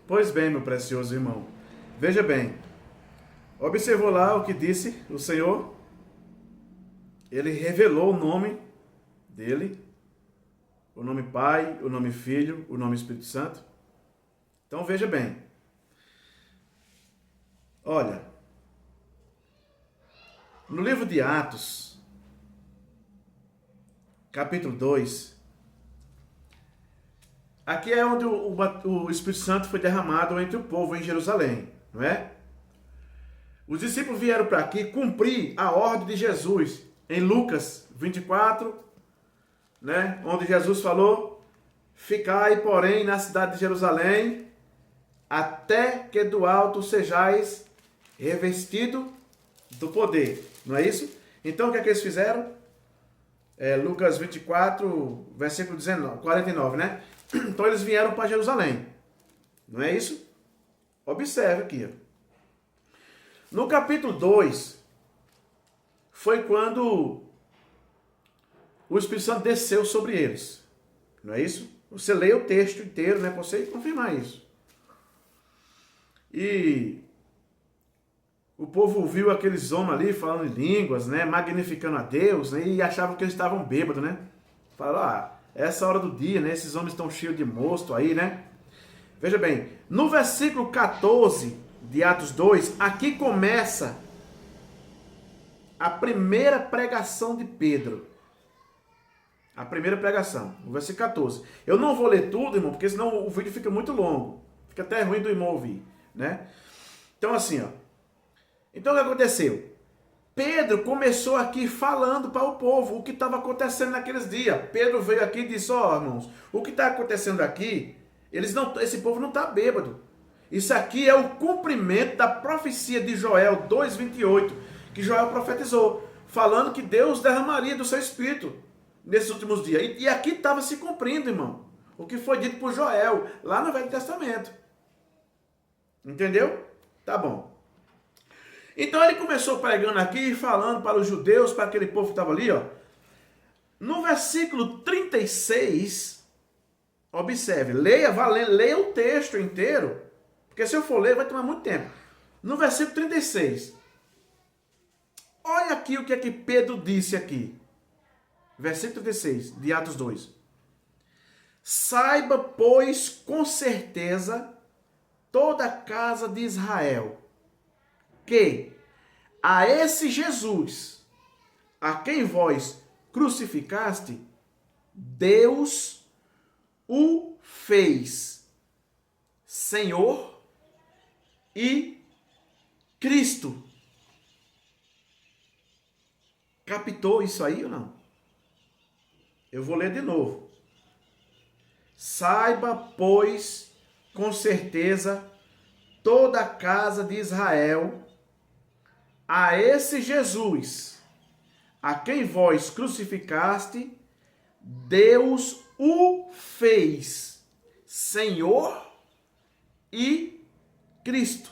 Pois bem, meu precioso irmão, veja bem, observou lá o que disse o Senhor? Ele revelou o nome dele, o nome Pai, o nome Filho, o nome Espírito Santo. Então veja bem, olha, no livro de Atos, capítulo 2, aqui é onde o Espírito Santo foi derramado entre o povo em Jerusalém, não é? Os discípulos vieram para aqui cumprir a ordem de Jesus em Lucas 24, né? Onde Jesus falou: ficai, porém, na cidade de Jerusalém, até que do alto sejais revestido do poder. Não é isso? Então o que é que eles fizeram? Lucas 24, versículo 49, né? Então eles vieram para Jerusalém. Não é isso? Observe aqui. No capítulo 2, foi quando o Espírito Santo desceu sobre eles. Não é isso? Você lê o texto inteiro, né? Para você confirmar isso. E o povo viu aqueles homens ali falando em línguas, né? Magnificando a Deus, né? E achavam que eles estavam bêbados, né? Falaram, essa hora do dia, né? Esses homens estão cheios de mosto aí, né? Veja bem, no versículo 14 de Atos 2, aqui começa a primeira pregação de Pedro. A primeira pregação, no versículo 14. Eu não vou ler tudo, irmão, porque senão o vídeo fica muito longo. Fica até ruim do irmão ouvir, né? Então assim, ó. Então o que aconteceu? Pedro começou aqui falando para o povo o que estava acontecendo naqueles dias. Pedro veio aqui e disse, irmãos, o que está acontecendo aqui, esse povo não está bêbado. Isso aqui é o cumprimento da profecia de Joel 2,28, que Joel profetizou, falando que Deus derramaria do seu espírito nesses últimos dias. E aqui estava se cumprindo, irmão, o que foi dito por Joel, lá no Velho Testamento. Entendeu? Tá bom. Então ele começou pregando aqui, falando para os judeus, para aquele povo que estava ali, ó. No versículo 36, observe, leia o texto inteiro, porque se eu for ler vai tomar muito tempo. No versículo 36, olha aqui o que é que Pedro disse aqui. Versículo 36 de Atos 2. Saiba, pois, com certeza, toda a casa de Israel, que a esse Jesus, a quem vós crucificaste, Deus o fez Senhor e Cristo. Captou isso aí ou não? Eu vou ler de novo. Saiba, pois, com certeza, toda a casa de Israel, a esse Jesus, a quem vós crucificaste, Deus o fez Senhor e Cristo.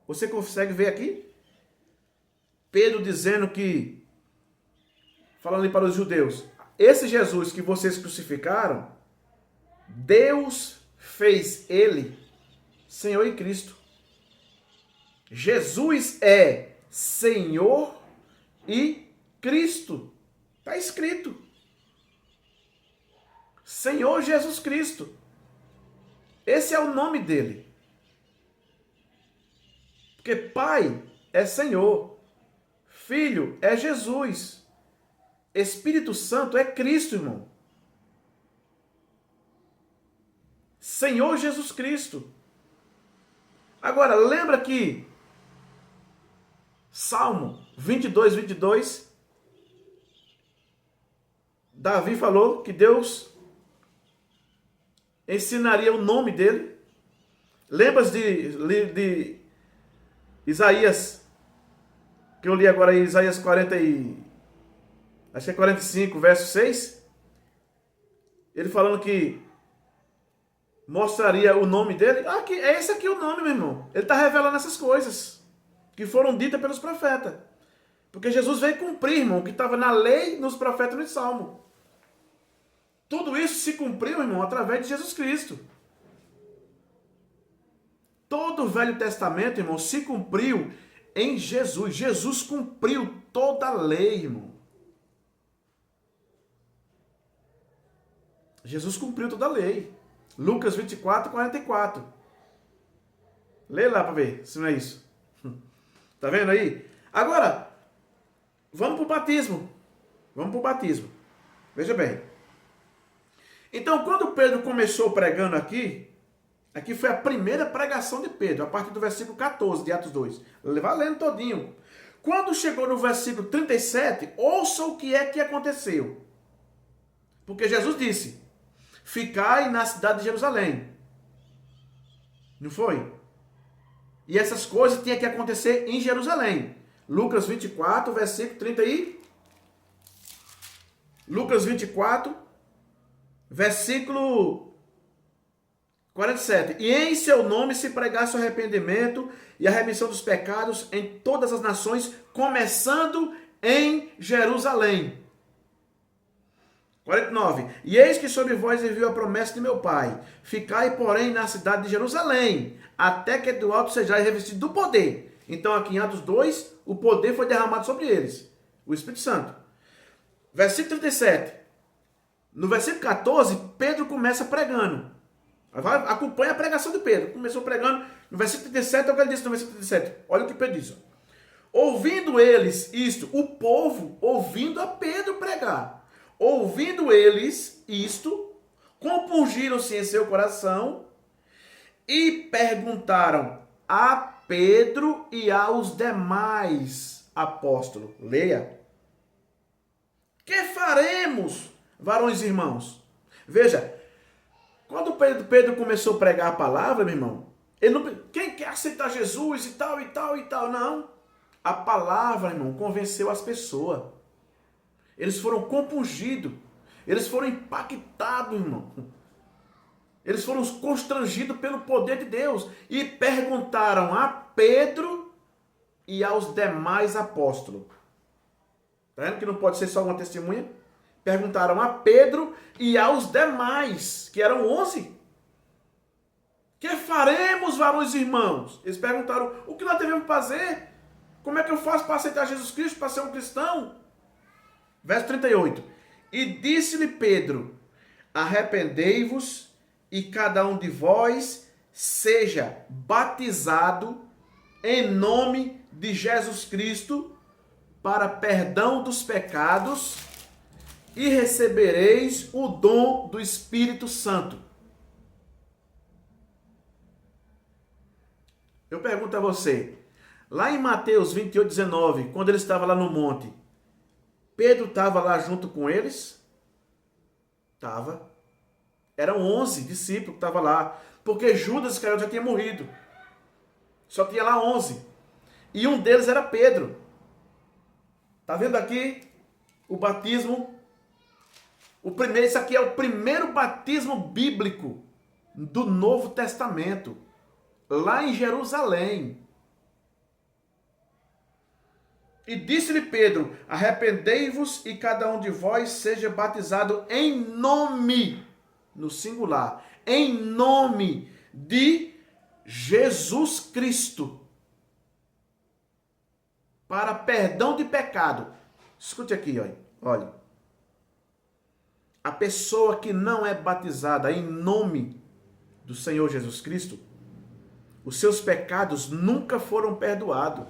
Você consegue ver aqui? Pedro dizendo que, falando ali para os judeus, esse Jesus que vocês crucificaram, Deus fez ele Senhor e Cristo. Jesus é Senhor e Cristo. Está escrito. Senhor Jesus Cristo. Esse é o nome dele. Porque Pai é Senhor. Filho é Jesus. Espírito Santo é Cristo, irmão. Senhor Jesus Cristo. Agora, lembra que Salmo 22, Davi falou que Deus ensinaria o nome dele. Lembra de Isaías, que eu li agora em Isaías 40 acho que é 45, verso 6? Ele falando que mostraria o nome dele. Aqui, é esse aqui o nome, meu irmão. Ele está revelando essas coisas que foram ditas pelos profetas. Porque Jesus veio cumprir, irmão, o que estava na lei, nos profetas e no Salmo. Tudo isso se cumpriu, irmão, através de Jesus Cristo. todo o Velho Testamento, irmão, se cumpriu em Jesus. Jesus cumpriu toda a lei, irmão. Jesus cumpriu toda a lei. Lucas 24, 44. Lê lá para ver se não é isso. Tá vendo aí? Agora, vamos para o batismo. Vamos para o batismo. Veja bem. Então, quando Pedro começou pregando aqui foi a primeira pregação de Pedro, a partir do versículo 14 de Atos 2. Vai lendo todinho. Quando chegou no versículo 37, ouça o que é que aconteceu. Porque Jesus disse, ficai na cidade de Jerusalém. Não foi? E essas coisas tinham que acontecer em Jerusalém. Lucas 24, versículo 30 e... Lucas 24, versículo 47. E em seu nome se pregasse o arrependimento e a remissão dos pecados em todas as nações, começando em Jerusalém. 49. E eis que sobre vós enviou a promessa de meu Pai. Ficai, porém, na cidade de Jerusalém, até que do alto sejais revestidos do poder. Então, aqui em Atos 2, o poder foi derramado sobre eles. O Espírito Santo. Versículo 37. No versículo 14, Pedro começa pregando. Acompanha a pregação de Pedro. Começou pregando. No versículo 37, é o que ele disse no versículo 37. Olha o que Pedro diz. Ouvindo eles isto, o povo ouvindo a Pedro pregar. Ouvindo eles isto, compungiram-se em seu coração e perguntaram a Pedro e aos demais apóstolos. Leia. Que faremos, varões e irmãos? Veja, quando Pedro começou a pregar a palavra, meu irmão, ele não, quem quer aceitar Jesus e tal, e tal, e tal, não. A palavra, irmão, convenceu as pessoas. Eles foram compungidos. Eles foram impactados, irmão. Eles foram constrangidos pelo poder de Deus. E perguntaram a Pedro e aos demais apóstolos. Está vendo que não pode ser só uma testemunha? Perguntaram a Pedro e aos demais, que eram 11. Que faremos, varões e irmãos? Eles perguntaram, o que nós devemos fazer? Como é que eu faço para aceitar Jesus Cristo, para ser um cristão? Verso 38. E disse-lhe Pedro, arrependei-vos e cada um de vós seja batizado em nome de Jesus Cristo para perdão dos pecados e recebereis o dom do Espírito Santo. Eu pergunto a você, lá em Mateus 28, 19, quando ele estava lá no monte, Pedro estava lá junto com eles? Estava. Eram 11 discípulos que estavam lá. Porque Judas Iscariote já tinha morrido. Só tinha lá 11. E um deles era Pedro. Está vendo aqui o batismo? Isso aqui é o primeiro batismo bíblico do Novo Testamento. Lá em Jerusalém. E disse-lhe Pedro, arrependei-vos e cada um de vós seja batizado em nome, no singular, em nome de Jesus Cristo, para perdão de pecado. Escute aqui, olha. A pessoa que não é batizada em nome do Senhor Jesus Cristo, os seus pecados nunca foram perdoados.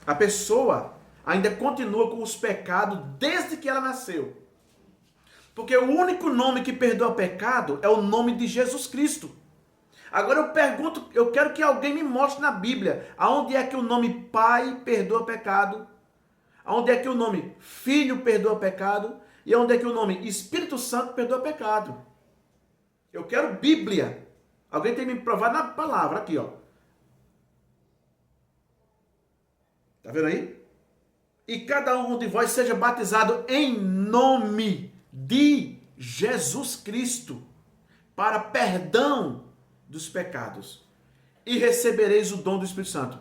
A pessoa ainda continua com os pecados desde que ela nasceu. Porque o único nome que perdoa pecado é o nome de Jesus Cristo. Agora eu pergunto, eu quero que alguém me mostre na Bíblia aonde é que o nome Pai perdoa pecado, aonde é que o nome Filho perdoa pecado e aonde é que o nome Espírito Santo perdoa pecado. Eu quero Bíblia. Alguém tem que me provar na palavra aqui, ó. Está vendo aí? E cada um de vós seja batizado em nome de Jesus Cristo para perdão dos pecados e recebereis o dom do Espírito Santo.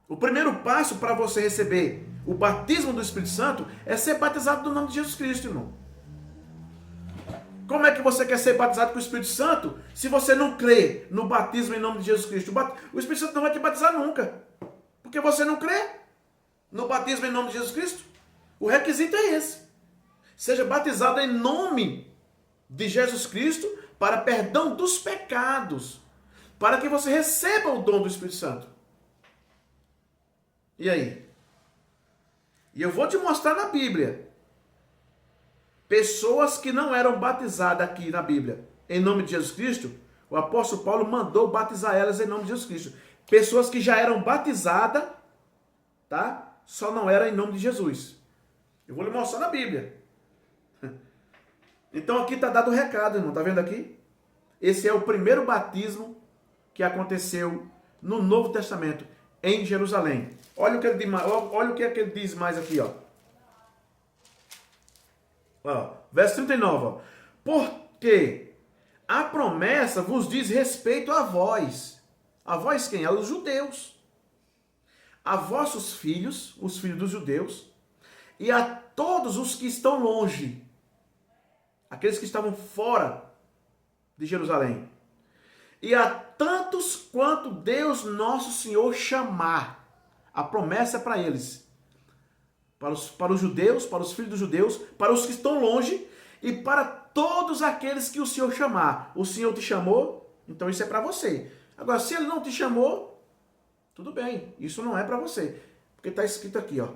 O primeiro passo para você receber o batismo do Espírito Santo é ser batizado no nome de Jesus Cristo, irmão. Como é que você quer ser batizado com o Espírito Santo se você não crê no batismo em nome de Jesus Cristo? O Espírito Santo não vai te batizar nunca, porque você não crê no batismo em nome de Jesus Cristo. O requisito é esse. Seja batizado em nome de Jesus Cristo para perdão dos pecados, para que você receba o dom do Espírito Santo. E aí? E eu vou te mostrar na Bíblia pessoas que não eram batizadas aqui na Bíblia em nome de Jesus Cristo. O apóstolo Paulo mandou batizar elas em nome de Jesus Cristo. Pessoas que já eram batizadas, tá? Só não era em nome de Jesus. Eu vou lhe mostrar na Bíblia. Então aqui está dado o recado, irmão. Está vendo aqui? Esse é o primeiro batismo que aconteceu no Novo Testamento, em Jerusalém. Olha o que ele diz mais, olha o que ele diz mais aqui, ó. Verso 39. Ó. Porque a promessa vos diz respeito a vós. A vós quem? Aos judeus. A vossos filhos, os filhos dos judeus, e a todos os que estão longe, aqueles que estavam fora de Jerusalém, e a tantos quanto Deus nosso Senhor chamar. A promessa é para eles, para os judeus, para os filhos dos judeus, para os que estão longe e para todos aqueles que o Senhor chamar. O Senhor te chamou, então isso é para você. Agora, se Ele não te chamou, tudo bem, isso não é para você. Porque está escrito aqui, ó.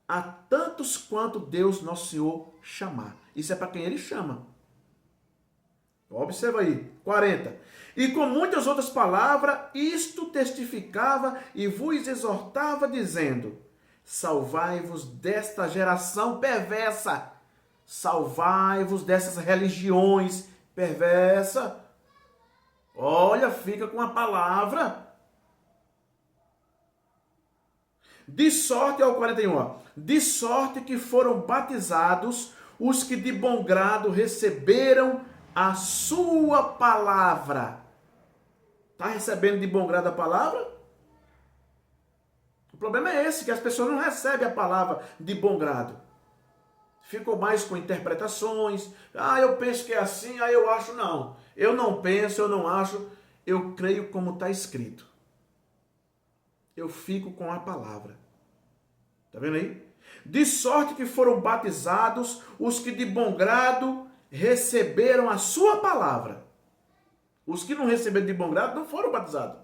A tantos quanto Deus nosso Senhor chamar. Isso é para quem Ele chama. Observa aí, 40. E com muitas outras palavras, isto testificava e vos exortava, dizendo: salvai-vos desta geração perversa. Salvai-vos dessas religiões perversas. Olha, fica com a palavra. De sorte, ao 41, ó, de sorte que foram batizados os que de bom grado receberam a sua palavra. Está recebendo de bom grado a palavra? O problema é esse, que as pessoas não recebem a palavra de bom grado. Ficou mais com interpretações. Ah, eu penso que é assim, ah, eu acho não. Eu não penso, eu não acho, eu creio como está escrito. Eu fico com a palavra. Está vendo aí? De sorte que foram batizados os que de bom grado receberam a sua palavra. Os que não receberam de bom grado não foram batizados.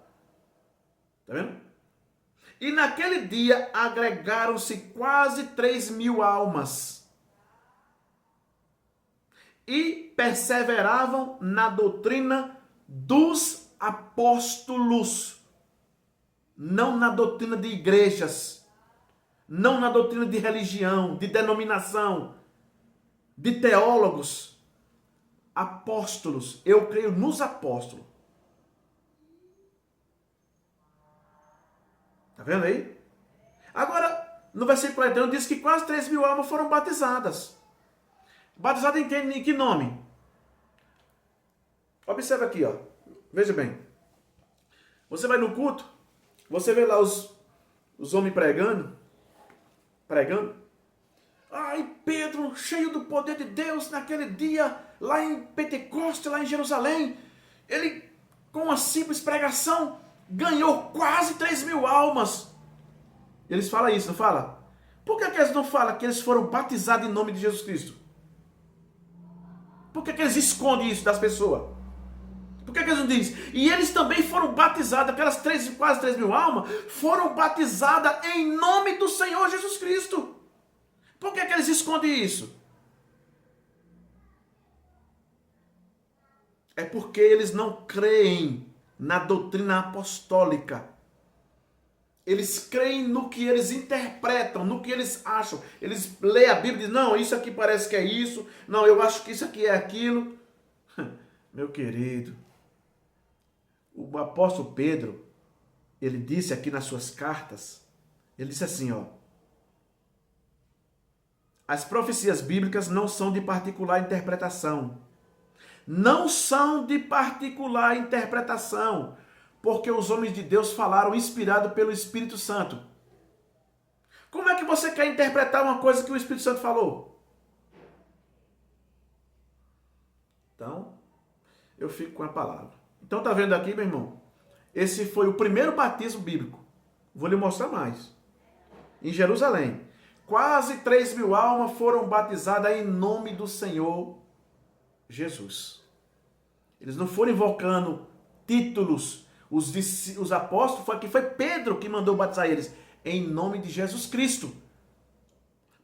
Está vendo? E naquele dia agregaram-se quase 3.000 almas. E perseveravam na doutrina dos apóstolos. Não na doutrina de igrejas. Não na doutrina de religião, de denominação, de teólogos. Apóstolos. Eu creio nos apóstolos. Está vendo aí? Agora, no versículo 41 diz que quase 3.000 almas foram batizadas. Batizadas em que nome? Observa aqui, ó. Veja bem. Você vai no culto, você vê lá os homens pregando. Ai, Pedro, cheio do poder de Deus, naquele dia, lá em Pentecostes, lá em Jerusalém, ele, com uma simples pregação, ganhou quase 3.000 almas. Eles falam isso, não falam? Por que eles não falam que eles foram batizados em nome de Jesus Cristo? Por que eles escondem isso das pessoas? Por que eles não dizem? E eles também foram batizados, aquelas quase 3.000 almas, foram batizadas em nome do Senhor Jesus Cristo. Por que eles escondem isso? É porque eles não creem na doutrina apostólica. Eles creem no que eles interpretam, no que eles acham. Eles leem a Bíblia e dizem, não, isso aqui parece que é isso. Não, eu acho que isso aqui é aquilo. Meu querido, o apóstolo Pedro, ele disse aqui nas suas cartas, ele disse assim, ó. As profecias bíblicas não são de particular interpretação. Não são de particular interpretação. Porque os homens de Deus falaram inspirado pelo Espírito Santo. Como é que você quer interpretar uma coisa que o Espírito Santo falou? Então, eu fico com a palavra. Então, tá vendo aqui, meu irmão? Esse foi o primeiro batismo bíblico. Vou lhe mostrar mais. Em Jerusalém. Quase 3.000 almas foram batizadas em nome do Senhor Jesus. Eles não foram invocando títulos. Os apóstolos, foi Pedro que mandou batizar eles. Em nome de Jesus Cristo.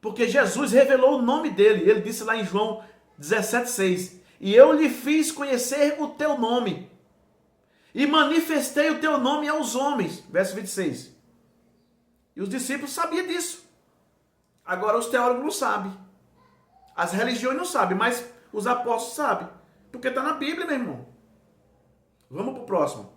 Porque Jesus revelou o nome dele. Ele disse lá em João 17,6. E eu lhe fiz conhecer o teu nome. E manifestei o teu nome aos homens. Verso 26. E os discípulos sabiam disso. Agora os teólogos não sabem. As religiões não sabem, mas os apóstolos sabem. Porque está na Bíblia, meu irmão. Vamos para o próximo.